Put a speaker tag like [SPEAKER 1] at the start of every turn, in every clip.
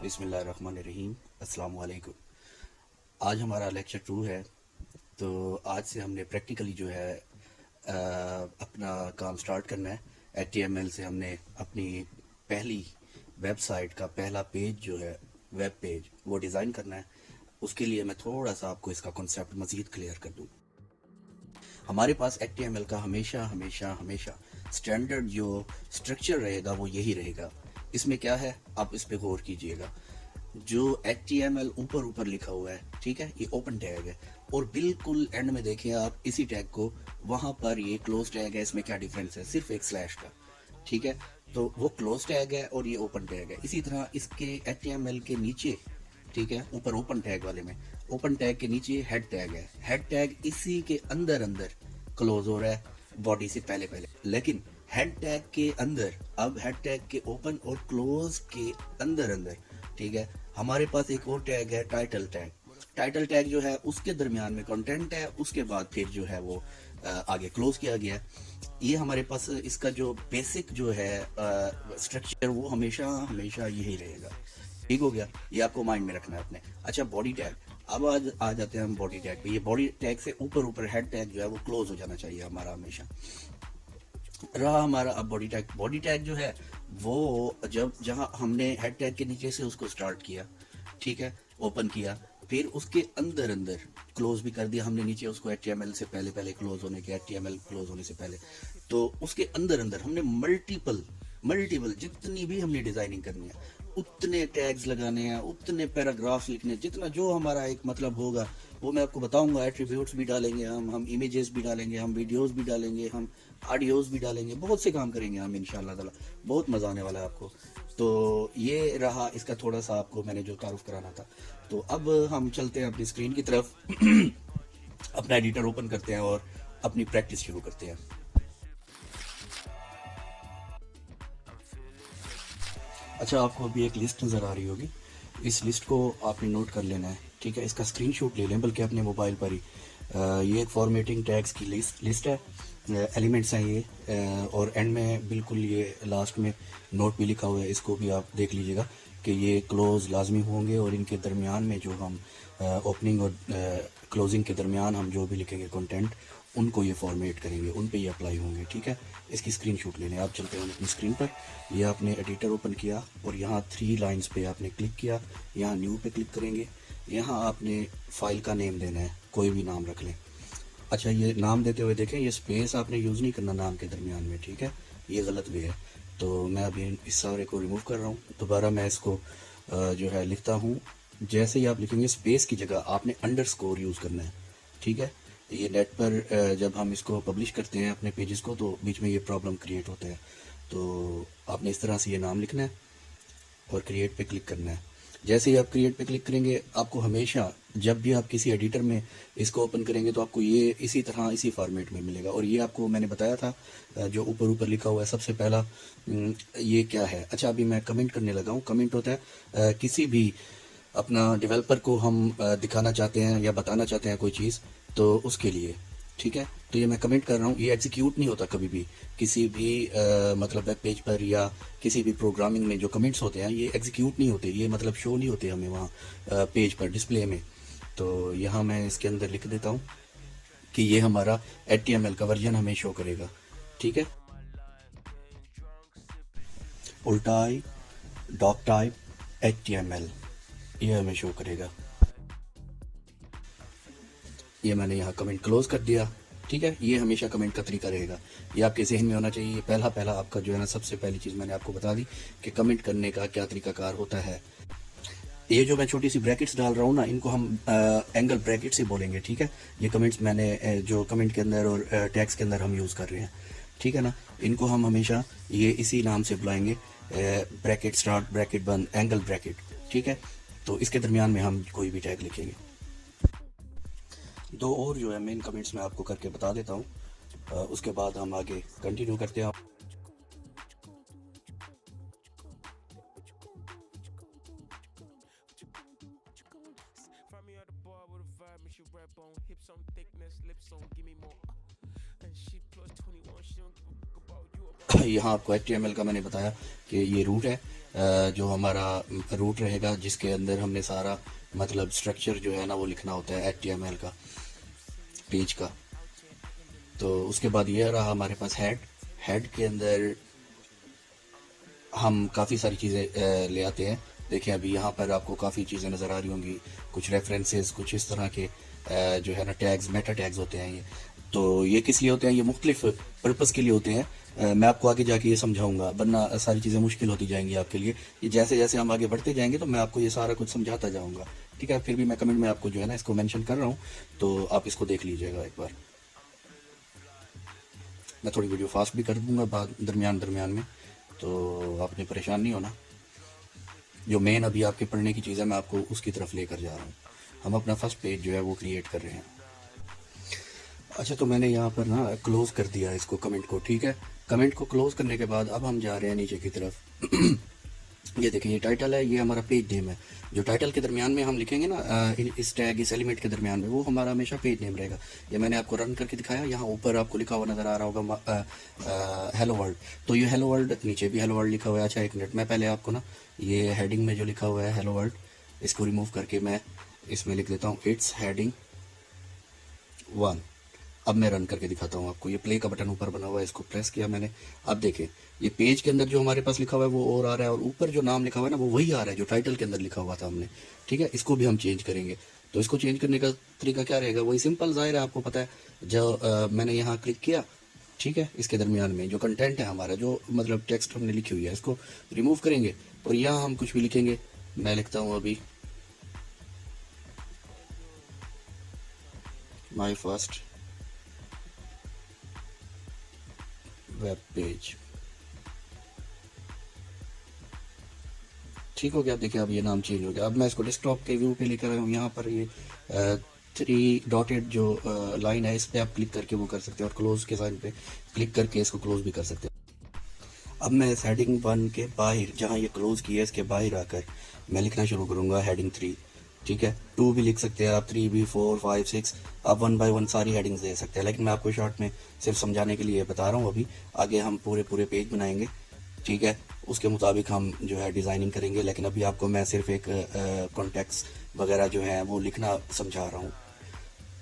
[SPEAKER 1] बिस्मिल्लाहिर्रहमानिर्रहीम। अस्सलाम वालेकुम। आज हमारा लेक्चर 2 है। तो आज से हमने प्रैक्टिकली जो है अपना काम स्टार्ट करना है। HTML से हमने अपनी पहली वेबसाइट का पहला पेज जो है, वेब पेज, वो डिज़ाइन करना है। उसके लिए मैं थोड़ा सा आपको इसका कॉन्सेप्ट मज़ीद क्लियर कर दूँ। हमारे पास HTML का हमेशा हमेशा हमेशा स्टैंडर्ड जो स्ट्रक्चर रहेगा वो यही रहेगा। इसमें क्या है, आप इस पे गौर कीजिएगा। जो HTML ऊपर ऊपर लिखा हुआ है, ठीक है, ये ओपन टैग है। और बिल्कुल एंड में देखें आप इसी टैग को, वहाँ पर ये क्लोज टैग है। इसमें क्या डिफरेंस है? सिर्फ एक स्लैश का, ठीक है। तो वो क्लोज टैग है और ये ओपन टैग है। इसी तरह इसके HTML के नीचे, ठीक है, ऊपर ओपन टैग वाले में, ओपन टैग के नीचे हेड टैग है। हेड टैग इसी के अंदर अंदर क्लोज हो रहा है, बॉडी से पहले पहले। लेकिन हेड टैग के अंदर, अब हेड टैग के ओपन और क्लोज के अंदर अंदर, ठीक है, हमारे पास एक और टैग है, टाइटल टैग। टाइटल टैग जो है उसके दरमियान में कंटेंट है, उसके बाद फिर जो है वो आगे क्लोज किया गया है। ये हमारे पास इसका जो बेसिक जो है स्ट्रक्चर, वो हमेशा हमेशा यही रहेगा। ठीक हो गया, ये आपको माइंड में रखना है अपने। अच्छा, बॉडी टैग। अब आज आ जाते हैं हम बॉडी टैग पे। ये बॉडी टैग से ऊपर ऊपर हेड टैग जो है वो क्लोज हो जाना चाहिए हमारा हमेशा। रहा हमारा अब बॉडी टैग। बॉडी टैग जो है वो जब जहाँ हमने हेड टैग के नीचे से उसको स्टार्ट किया, ठीक है, ओपन किया, फिर उसके अंदर अंदर क्लोज भी कर दिया हमने नीचे उसको, HTML से पहले पहले क्लोज होने के, HTML क्लोज होने से पहले। तो उसके अंदर अंदर हमने मल्टीपल मल्टीपल जितनी भी हमने डिजाइनिंग करनी है, उतने टैग्स लगाने हैं, उतने पैराग्राफ्स लिखने, जितना जो हमारा एक मतलब होगा वो मैं आपको बताऊंगा। एट्रीब्यूट्स भी डालेंगे हम इमेजेस भी डालेंगे, हम वीडियोस भी डालेंगे, हम ऑडियोज भी डालेंगे, बहुत से काम करेंगे हम इंशाल्लाह ताला। बहुत मज़ा आने वाला है आपको। तो ये रहा इसका थोड़ा सा आपको मैंने जो तारुफ कराना था। तो अब हम चलते हैं अपनी स्क्रीन की तरफ। अपना एडिटर ओपन करते हैं और अपनी प्रैक्टिस शुरू करते हैं। अच्छा, आपको अभी एक लिस्ट नज़र आ रही होगी। इस लिस्ट को आपने नोट कर लेना है, ठीक है। इसका स्क्रीनशॉट ले लें, बल्कि अपने मोबाइल पर ही। ये एक फॉर्मेटिंग टैग्स की लिस्ट है। एलिमेंट्स हैं ये। और एंड में बिल्कुल ये लास्ट में नोट भी लिखा हुआ है, इसको भी आप देख लीजिएगा कि ये क्लोज लाजमी होंगे। और इनके दरमियान में जो हम ओपनिंग और क्लोजिंग के दरमियान हम जो भी लिखेंगे कंटेंट, उनको ये फॉर्मेट करेंगे, उन पे ये अप्लाई होंगे, ठीक है। इसकी स्क्रीनशॉट लेने आप चलते हैं अपनी स्क्रीन पर। ये आपने एडिटर ओपन किया और यहाँ 3 लाइंस पे आपने क्लिक किया। यहाँ न्यू पे क्लिक करेंगे। यहाँ आपने फाइल का नेम देना है, कोई भी नाम रख लें। अच्छा, ये नाम देते हुए देखें, ये स्पेस आपने यूज़ नहीं करना नाम के दरमियान में, ठीक है, ये गलत भी है। तो मैं अभी इस सारे को रिमूव कर रहा हूँ। दोबारा मैं इसको जो है लिखता हूँ। जैसे ही आप लिखेंगे, स्पेस की जगह आपने अंडरस्कोर यूज़ करना है, ठीक है। ये नेट पर जब हम इसको पब्लिश करते हैं अपने पेजेस को, तो बीच में ये प्रॉब्लम क्रिएट होता है। तो आपने इस तरह से ये नाम लिखना है और क्रिएट पे क्लिक करना है। जैसे ही आप क्रिएट पे क्लिक करेंगे, आपको हमेशा जब भी आप किसी एडिटर में इसको ओपन करेंगे तो आपको ये इसी तरह इसी फॉर्मेट में मिलेगा। और ये आपको मैंने बताया था, जो ऊपर ऊपर लिखा हुआ है सबसे पहला, ये क्या है। अच्छा, अभी मैं कमेंट करने लगा हूँ। कमेंट होता है किसी भी अपना डेवलपर को हम दिखाना चाहते हैं या बताना चाहते हैं कोई चीज़, तो उसके लिए, ठीक है। तो ये मैं कमेंट कर रहा हूँ, ये एग्जीक्यूट नहीं होता कभी भी किसी भी मतलब वेब पेज पर या किसी भी प्रोग्रामिंग में। जो कमेंट्स होते हैं ये एग्जीक्यूट नहीं होते, ये मतलब शो नहीं होते हमें वहाँ पेज पर डिस्प्ले में। तो यहाँ मैं इसके अंदर लिख देता हूँ कि ये हमारा HTML का वर्जन हमें शो करेगा, ठीक है। उल्टाई डॉक टाइप HTML, ये हमें शो करेगा। ये मैंने यहाँ कमेंट क्लोज कर दिया, ठीक है। ये हमेशा कमेंट का तरीका रहेगा, ये आपके जहन में होना चाहिए। ये पहला पहला आपका जो है ना, सबसे पहली चीज़ मैंने आपको बता दी कि कमेंट करने का क्या तरीकाकार होता है। ये जो मैं छोटी सी ब्रैकेट्स डाल रहा हूँ ना, इनको हम एंगल ब्रैकेट से बोलेंगे, ठीक है। ये कमेंट्स मैंने जो कमेंट के अंदर और टैग्स के अंदर हम यूज़ कर रहे हैं, ठीक है ना। इनको हम हमेशा ये इसी नाम से बुलाएंगे, ब्रैकेट स्टार्ट, ब्रैकेट बंद, एंगल ब्रैकेट, ठीक है। तो इसके दरमियान में हम कोई भी टैग लिखेंगे। दो और जो है मेन कमेंट्स मैं आपको करके बता देता हूँ, उसके बाद हम आगे कंटिन्यू करते हैं।
[SPEAKER 2] Find me at the bar with a vibe, make you rap on hips on thickness, lips on, give me more. And she plus 21, she don't give a fuck
[SPEAKER 1] यहाँ आपको HTML का मैंने बताया कि ये रूट है, जो हमारा रूट रहेगा जिसके अंदर हमने सारा मतलब स्ट्रक्चर जो है ना वो लिखना होता है HTML का पेज का। तो उसके बाद ये रहा हमारे पास हेड के अंदर हम काफ़ी सारी चीज़ें ले आते हैं। देखिए अभी यहाँ पर आपको काफ़ी चीज़ें नज़र आ रही होंगी, कुछ रेफरेंसेस, कुछ इस तरह के जो है ना टैग्स, मेटा टैग्स होते हैं ये। तो ये किस लिए होते हैं? ये मुख्तलिफ पर्पज़ के लिए होते हैं। मैं आपको आगे जाके ये समझाऊंगा, वरना सारी चीज़ें मुश्किल होती जाएंगी आपके लिए। ये जैसे जैसे हम आगे बढ़ते जाएंगे तो मैं आपको ये सारा कुछ समझाता जाऊँगा, ठीक है। फिर भी मैं कमेंट में आपको जो है ना इसको मेंशन कर रहा हूँ, तो आप इसको देख लीजिएगा एक बार। मैं थोड़ी वीडियो फास्ट भी कर दूंगा बाद दरमियान में, तो आपने परेशान नहीं होना। जो मेन अभी आपके पढ़ने की चीज़ है मैं आपको उसकी तरफ लेकर जा रहा हूँ। हम अपना फर्स्ट पेज जो है वो क्रिएट कर रहे हैं। अच्छा, तो मैंने यहाँ पर ना क्लोज़ कर दिया इसको, कमेंट को, ठीक है। कमेंट को क्लोज़ करने के बाद अब हम जा रहे हैं नीचे की तरफ। ये देखिए, ये टाइटल है, ये हमारा पेज नेम है। जो टाइटल के दरमियान में हम लिखेंगे ना इस टैग, इस एलिमेंट के दरमियान में, वो हमारा हमेशा पेज नेम रहेगा। ये मैंने आपको रन करके दिखाया। यहाँ ऊपर आपको लिखा हुआ नज़र आ रहा होगा हेलो वर्ल्ड। तो ये हेलो वर्ल्ड, नीचे भी हेलो वर्ल्ड लिखा हुआ है। अच्छा एक मिनट, मैं पहले आपको ना ये हेडिंग में जो लिखा हुआ है हेलो वर्ल्ड, इसको रिमूव करके मैं इसमें लिख देता हूँ इट्स हेडिंग 1। अब मैं रन करके दिखाता हूँ आपको। ये प्ले का बटन ऊपर बना हुआ है, इसको प्रेस किया मैंने। अब देखें, ये पेज के अंदर जो हमारे पास लिखा हुआ है वो और आ रहा है, और ऊपर जो नाम लिखा हुआ है ना वो वही आ रहा है जो टाइटल के अंदर लिखा हुआ था हमने, ठीक है। इसको भी हम चेंज करेंगे। तो इसको चेंज करने का तरीका क्या रहेगा? वही सिंपल, जाहिर है आपको पता है। जो मैंने यहाँ क्लिक किया, ठीक है, इसके दरमियान में जो कंटेंट है हमारा, जो मतलब टेक्स्ट हमने लिखी हुई है, इसको रिमूव करेंगे और यहाँ हम कुछ भी लिखेंगे। मैं लिखता हूँ अभी माई फर्स्ट वेब पेज, ठीक हो गया। देखिए अब ये नाम चेंज हो गया। अब मैं इसको डेस्कटॉप के व्यू पे लेकर आया हूँ। यहाँ पर ये 3 डॉटेड जो लाइन है, इस पर आप क्लिक करके वो कर सकते हैं, और क्लोज के साइन पे क्लिक करके इसको क्लोज भी कर सकते हैं। अब मैं इस हेडिंग 1 के बाहर, जहाँ ये क्लोज किया है, इसके बाहर आकर मैं लिखना शुरू करूँगा हेडिंग 3, ठीक है। 2 भी लिख सकते हैं आप, 3 भी, 4, 5, 6, आप 1 बाय 1 सारी हेडिंग्स दे सकते हैं। लेकिन मैं आपको शॉर्ट में सिर्फ समझाने के लिए बता रहा हूँ। अभी आगे हम पूरे पेज बनाएंगे, ठीक है। उसके मुताबिक हम जो है डिज़ाइनिंग करेंगे। लेकिन अभी आपको मैं सिर्फ एक कॉन्टेक्स्ट वगैरह जो है वो लिखना समझा रहा हूँ।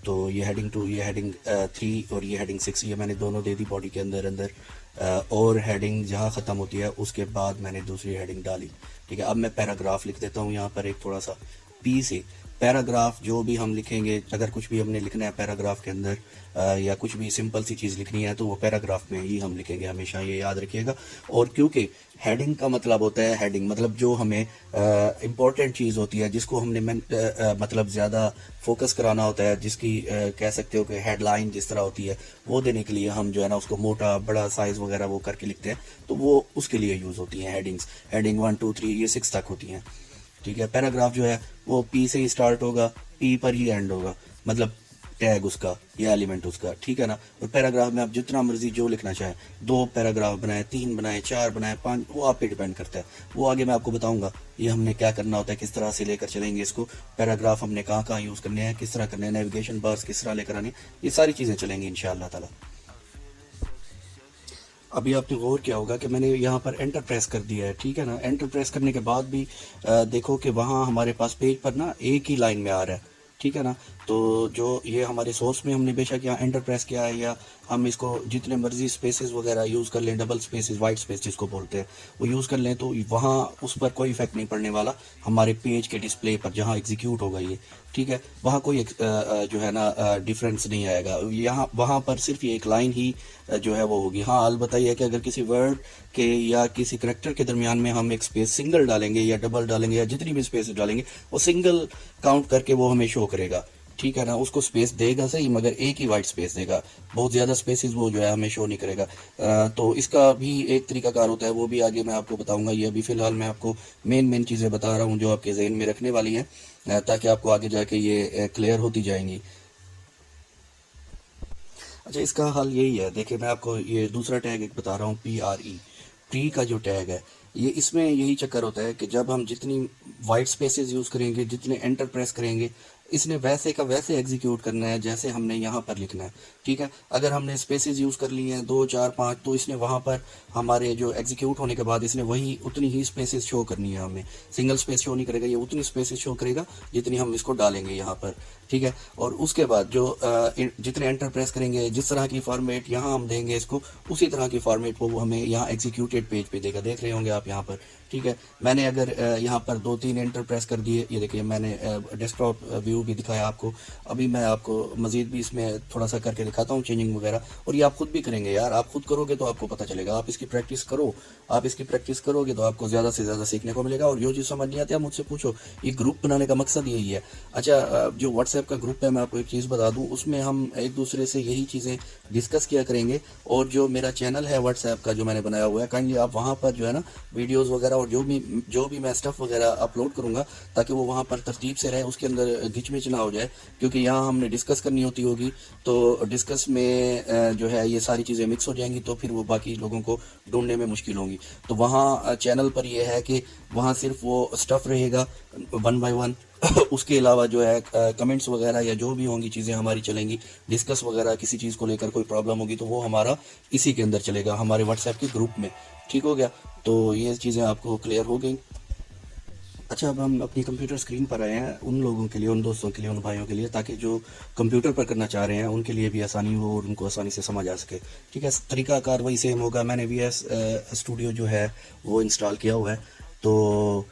[SPEAKER 1] तो ये हेडिंग 2, ये हेडिंग 3 और ये हेडिंग 6, ये मैंने दोनों दे दी बॉडी के अंदर। और हेडिंग जहाँ ख़त्म होती है उसके बाद मैंने दूसरी हेडिंग डाली, ठीक है। अब मैं पैराग्राफ लिख देता हूँ यहाँ पर, एक थोड़ा सा पी से पैराग्राफ। जो भी हम लिखेंगे, अगर कुछ भी हमने लिखना है पैराग्राफ के अंदर, या कुछ भी सिंपल सी चीज़ लिखनी है, तो वो पैराग्राफ में ही हम लिखेंगे, हमेशा ये याद रखिएगा। और क्योंकि हेडिंग का मतलब होता है, हेडिंग मतलब जो हमें इम्पोर्टेंट चीज़ होती है, जिसको हमने मतलब ज़्यादा फोकस कराना होता है, जिसकी कह सकते हो कि हेडलाइन जिस तरह होती है, वो देने के लिए हम जो है ना उसको मोटा बड़ा साइज़ वगैरह वो करके लिखते हैं। तो वो उसके लिए यूज़ होती हैं हेडिंग्स। हेडिंग 1, 2, 3, ये 6 तक होती हैं, ठीक है। पैराग्राफ जो है वो पी से ही स्टार्ट होगा, पी पर ही एंड होगा, मतलब टैग उसका या एलिमेंट उसका, ठीक है ना। और पैराग्राफ में आप जितना मर्जी जो लिखना चाहें, 2 पैराग्राफ बनाए, 3 बनाए, 4 बनाए, 5, वो आप पे डिपेंड करता है। वो आगे मैं आपको बताऊंगा ये हमने क्या करना होता है, किस तरह से लेकर चलेंगे इसको। पैराग्राफ हमने कहाँ कहाँ यूज़ करने हैं, किस तरह करने हैं, नेविगेशन बार्स किस तरह लेकर आने, ये सारी चीज़ें चलेंगी इंशाअल्लाह ताला। अभी आपने गौर किया होगा कि मैंने यहाँ पर एंटर प्रेस कर दिया है, ठीक है ना। एंटर प्रेस करने के बाद भी देखो कि वहाँ हमारे पास पेज पर ना एक ही लाइन में आ रहा है, ठीक है ना। तो जो ये हमारे सोर्स में हमने बेशक यहाँ एंटर प्रेस किया है, या हम इसको जितने मर्जी स्पेसेस वगैरह यूज़ कर लें, डबल स्पेसेस, वाइट स्पेस जिसको बोलते हैं, वो यूज़ कर लें, तो वहाँ उस पर कोई इफेक्ट नहीं पड़ने वाला। हमारे पेज के डिस्प्ले पर जहाँ एग्जीक्यूट होगा ये, ठीक है, वहाँ कोई जो है ना डिफरेंस नहीं आएगा। यहाँ वहाँ पर सिर्फ ये एक लाइन ही जो है वो होगी। हाँ, अलबत्ता यह है कि अगर किसी वर्ड के या किसी करेक्टर के दरमियान में हम एक स्पेस सिंगल डालेंगे या डबल डालेंगे या जितनी भी स्पेस डालेंगे, वो सिंगल काउंट करके वो हमें शो करेगा, ठीक है ना। उसको स्पेस देगा सही, मगर एक ही वाइट स्पेस देगा, बहुत ज़्यादा स्पेसेस वो जो है हमें शो नहीं करेगा। तो इसका भी एक तरीकाकार होता है, वो भी आगे मैं आपको बताऊंगा। ये अभी फ़िलहाल मैं आपको मेन चीज़ें बता रहा हूँ जो आपके जहन में रखने वाली हैं, ताकि आपको आगे जाके ये क्लियर होती जाएंगी। अच्छा, इसका हल यही है। देखिए मैं आपको ये दूसरा टैग एक बता रहा हूँ, प्री का जो टैग है, ये इसमें यही चक्कर होता है कि जब हम जितनी वाइट स्पेसेस यूज़ करेंगे, जितने एंटर प्रेस करेंगे, इसने वैसे का वैसे एग्जीक्यूट करना है जैसे हमने यहाँ पर लिखना है, ठीक है। अगर हमने स्पेसेस यूज़ कर लिए हैं 2 4 5, तो इसने वहाँ पर हमारे जो एग्जीक्यूट होने के बाद इसने वही उतनी ही स्पेसेस शो करनी है हमें, सिंगल स्पेस शो नहीं करेगा, ये उतनी स्पेसेस शो करेगा जितनी हम इसको डालेंगे यहाँ पर, ठीक है। और उसके बाद जो जितने एंटर प्रेस करेंगे, जिस तरह की फॉर्मेट यहाँ हम देंगे इसको, उसी तरह की फॉर्मेट को वो हमें यहाँ एग्जीक्यूटेड पेज पे देगा, देख रहे होंगे आप यहाँ पर, ठीक है। मैंने अगर यहाँ पर 2 3 एंटर प्रेस कर दिए, ये देखिए मैंने डेस्कटॉप व्यू भी दिखाया आपको, अभी मैं आपको मजीद भी इसमें थोड़ा सा करके दिखाता हूँ चेंजिंग वगैरह, और ये आप खुद भी करेंगे यार, आप खुद करोगे तो आपको पता चलेगा, आप इसकी प्रैक्टिस करो, आप इसकी प्रैक्टिस करोगे तो आपको ज़्यादा से ज़्यादा सीखने को मिलेगा। और जो चीज़ समझ नहीं आती आप मुझसे पूछो, ये ग्रुप बनाने का मकसद यही है। अच्छा, जो व्हाट्सएप का ग्रुप है, मैं आपको एक चीज़ बता दूँ, उसमें हम एक दूसरे से यही चीज़ें डिस्कस किया करेंगे, और जो मेरा चैनल है व्हाट्सएप का जो मैंने बनाया हुआ है, काइंडली आप वहाँ पर जो है ना वीडियोज़ वगैरह और जो भी मैं स्टफ़ वगैरह अपलोड करूँगा, ताकि वो वहाँ पर तरतीब से रहे, उसके अंदर घिचमिच ना हो जाए, क्योंकि यहाँ हमने डिस्कस करनी होगी, तो डिस्कस में जो है ये सारी चीज़ें मिक्स हो जाएंगी, तो फिर वो बाकी लोगों को ढूंढने में मुश्किल होंगी। तो वहाँ चैनल पर ये है कि वहाँ सिर्फ वो स्टफ़ रहेगा 1 बाय 1, उसके अलावा जो है कमेंट्स वगैरह या जो भी होंगी चीज़ें हमारी चलेंगी, डिस्कस वगैरह किसी चीज़ को लेकर कोई प्रॉब्लम होगी तो वो हमारा इसी के अंदर चलेगा, हमारे व्हाट्सएप के ग्रुप में, ठीक हो गया। तो ये चीज़ें आपको क्लियर हो गई। अच्छा, अब हम अपनी कंप्यूटर स्क्रीन पर आए हैं उन लोगों के लिए, उन दोस्तों के लिए, उन भाइयों के लिए, ताकि जो कंप्यूटर पर करना चाह रहे हैं उनके लिए भी आसानी हो और उनको आसानी से समझ आ सके, ठीक है। तरीकाकार वही सेम होगा। मैंने VS स्टूडियो जो है वो इंस्टॉल किया हुआ है, तो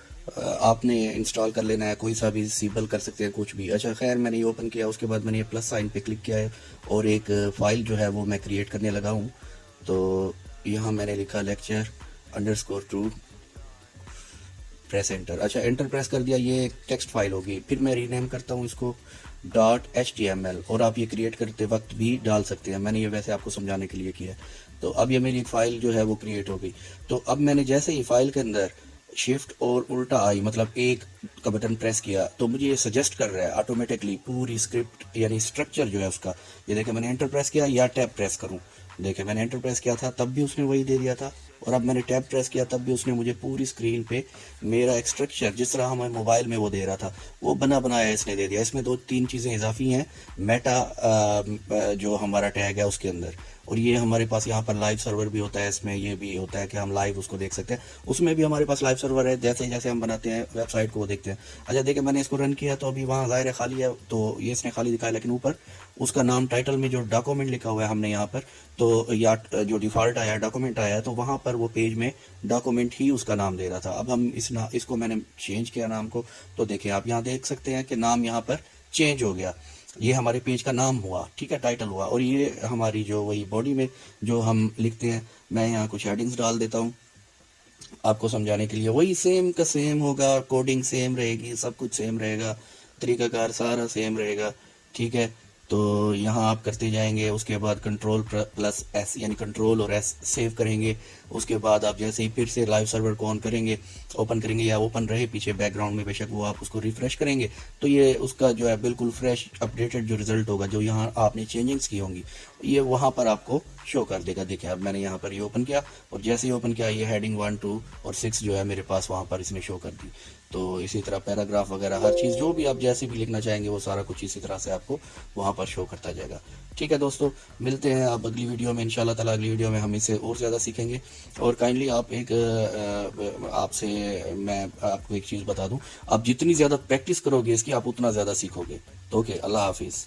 [SPEAKER 1] आपने इंस्टॉल कर लेना है, कोई सा भी सीबल कर सकते हैं, कुछ भी। अच्छा, खैर मैंने ये ओपन किया, उसके बाद मैंने ये प्लस साइन पे क्लिक किया है और एक फ़ाइल जो है वो मैं क्रिएट करने लगा हूँ। तो यहाँ मैंने लिखा lecture_2, प्रेस एंटर। अच्छा, एंटर प्रेस कर दिया, ये एक टेक्स्ट फाइल होगी। फिर मैं रीनेम करता हूँ इसको .html, और आप ये क्रिएट करते वक्त भी डाल सकते हैं, मैंने ये वैसे आपको समझाने के लिए किया है। तो अब ये मेरी एक फ़ाइल जो है वो क्रिएट हो गई। तो अब मैंने जैसे ही फाइल के अंदर शिफ्ट और उल्टा आई, मतलब एक का बटन प्रेस किया, तो मुझे ये सजेस्ट कर रहा है ऑटोमेटिकली पूरी स्क्रिप्ट यानी स्ट्रक्चर जो है उसका। ये देखें, मैंने एंटर प्रेस किया या टैब प्रेस करूं, देखें मैंने एंटर प्रेस किया था तब भी उसने वही दे दिया था, और अब मैंने टैब प्रेस किया तब भी उसने मुझे पूरी स्क्रीन पे मेरा एक स्ट्रक्चर जिस तरह हमें मोबाइल में वो दे रहा था वो बना बनाया इसने दे दिया। इसमें 2 3 चीज़ें इजाफी हैं, मेटा जो हमारा टैग है उसके अंदर, और ये हमारे पास यहाँ पर लाइव सर्वर भी होता है, इसमें ये भी होता है कि हम लाइव उसको देख सकते हैं, उसमें भी हमारे पास लाइव सर्वर है, जैसे जैसे हम बनाते हैं वेबसाइट को वो देखते हैं। अच्छा देखिए, मैंने इसको रन किया तो अभी वहाँ ज़ाहिर है खाली है, तो ये इसने खाली दिखाया, लेकिन ऊपर उसका नाम टाइटल में जो डॉक्यूमेंट लिखा हुआ है हमने यहाँ पर, तो या जो डिफ़ॉल्ट आया डॉक्यूमेंट आया है, तो वहाँ पर वो पेज में डॉक्यूमेंट ही उसका नाम दे रहा था। अब हम इसको मैंने चेंज किया नाम को, तो देखिए आप यहाँ देख सकते हैं कि नाम यहाँ पर चेंज हो गया, ये हमारे पेज का नाम हुआ, ठीक है, टाइटल हुआ। और ये हमारी जो वही बॉडी में जो हम लिखते हैं, मैं यहाँ कुछ हेडिंग्स डाल देता हूँ आपको समझाने के लिए, वही सेम का सेम होगा, कोडिंग सेम रहेगी, सब कुछ सेम रहेगा, तरीकाकार सारा सेम रहेगा, ठीक है। तो यहाँ आप करते जाएंगे, उसके बाद Ctrl+S यानी कंट्रोल और S सेव करेंगे, उसके बाद आप जैसे ही फिर से लाइव सर्वर को ऑन करेंगे, ओपन करेंगे या ओपन रहे पीछे बैकग्राउंड में बेशक, वो आप उसको रिफ़्रेश करेंगे तो ये उसका जो है बिल्कुल फ्रेश अपडेटेड जो रिज़ल्ट होगा, जो यहाँ आपने चेंजिंग्स की होंगी ये वहाँ पर आपको शो कर देगा। देखिए अब मैंने यहाँ पर ये ओपन किया, और जैसे ही ओपन किया ये हेडिंग 1 2 और 6 जो है मेरे पास वहाँ पर इसने शो कर दी। तो इसी तरह पैराग्राफ वगैरह हर चीज़ जो भी आप जैसे भी लिखना चाहेंगे वो सारा कुछ इसी तरह से आपको वहाँ पर शो करता जाएगा। ठीक है दोस्तों, मिलते हैं आप अगली वीडियो में इंशाल्लाह ताला। अगली वीडियो में हम इसे और ज़्यादा सीखेंगे। और काइंडली आप आपसे मैं आपको एक चीज़ बता दूं, आप जितनी ज़्यादा प्रैक्टिस करोगे इसकी आप उतना ज़्यादा सीखोगे। तो ओके, अल्लाह हाफिज़।